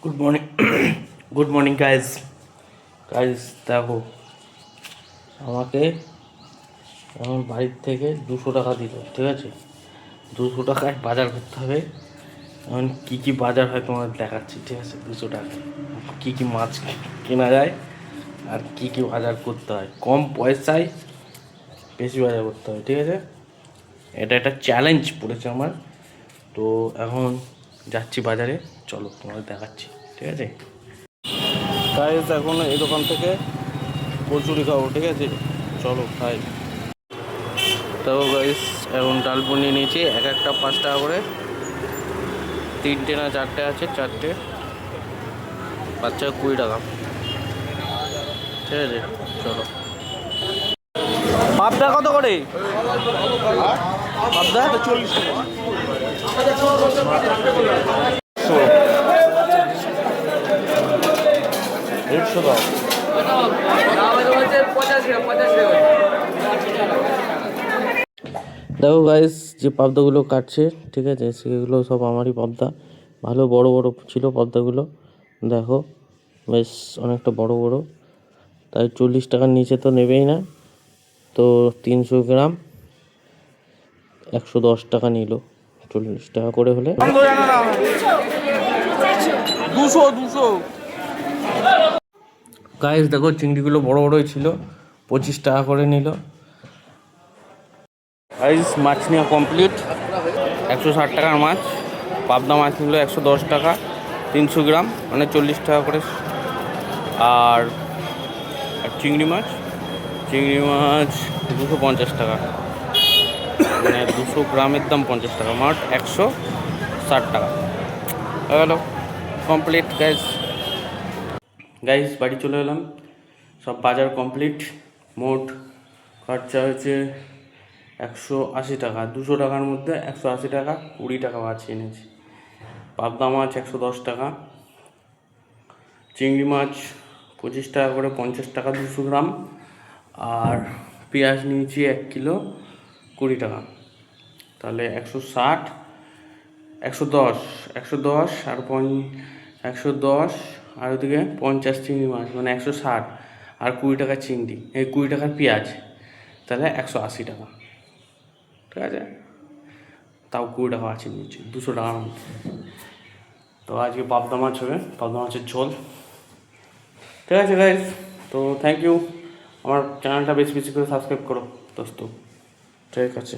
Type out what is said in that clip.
Good morning good morning guys guys দেখো আমাকে এখন বাড়ির থেকে 200 টাকা দিল, ঠিক আছে? 200 টাকায় বাজার করতে হবে। এখন কী কী বাজার হয় তোমার দেখাচ্ছি, ঠিক আছে? 200 টাকায় কী কী মাছ কেনা যায় আর কী কী বাজার করতে হয়, কম পয়সায় বেশি বাজার করতে হয়, ঠিক আছে? এটা একটা চ্যালেঞ্জ পড়েছে আমার। তো এখন যাচ্ছি বাজারে, চলো তোমাদের দেখাচ্ছি, ঠিক আছে? গাইস এখন এই দোকান থেকে কচুরি খাবো, ঠিক আছে? চলো খাই। তাও গাইস এখন ডালপুরি নিয়ে নিয়েছি, এক একটা 5 টাকা করে, 3টে না 4টে আছে, 4টে 5 টাকা 20 টাকা, ঠিক আছে? চলো। পাবদা কত করে? পাবদা 40 টাকা। দেখো গাইস যে পাবদাগুলো কাটছে, ঠিক আছে, সেগুলো সব আমারই পাবদা। ভালো বড় বড় ছিল পাবদাগুলো, দেখো বেশ অনেকটা বড় বড়। তাই 40 টাকার নিচে তো নেবেই না। তো 300 গ্রাম 110 টাকা নিল, 40 টাকা করে হলে। গাইস দেখো চিংড়িগুলো বড় বড়ই ছিল, 25 টাকা করে নিল। গাইস মাছ নেওয়া কমপ্লিট, 160 টাকার মাছ। পাবদা মাছ নিল 110 টাকা, 300 গ্রাম মানে 40 টাকা করে। আর চিংড়ি মাছ 250 টাকা, মানে 200 গ্রামের দাম 50 টাকা, মোট 160 টাকা হয়ে গেল। Complete guys. গাইস বাড়ি চলে এলাম, সব বাজার কমপ্লিট। মোট খরচা হয়েছে 180 টাকা। 200 টাকার মধ্যে 180 টাকা, 20 টাকা মাছ এনেছি। পাবদা মাছ 110 টাকা, চিংড়ি মাছ 25 টাকা করে, 50 টাকা 200 গ্রাম। আর পেঁয়াজ নিয়েছি 1 কিলো, 20 টাকা। তাহলে 160, 110, 110 আর 110 আর ওদিকে 50 চিংড়ি মাছ, মানে 160। আর 20 টাকা চিংড়ি, এই 20 টাকার পেঁয়াজ, তাহলে 180 টাকা, ঠিক আছে? তাও 20 টাকা আছে নিচে, 200 টাকার মধ্যে। তো আজকে পাবদা মাছ হবে, পাবদা মাছের ঝোল, ঠিক আছে গাইজ? তো থ্যাংক ইউ। আমার চ্যানেলটা বেশি বেশি করে সাবস্ক্রাইব করো দোস্ত, ঠিক আছে?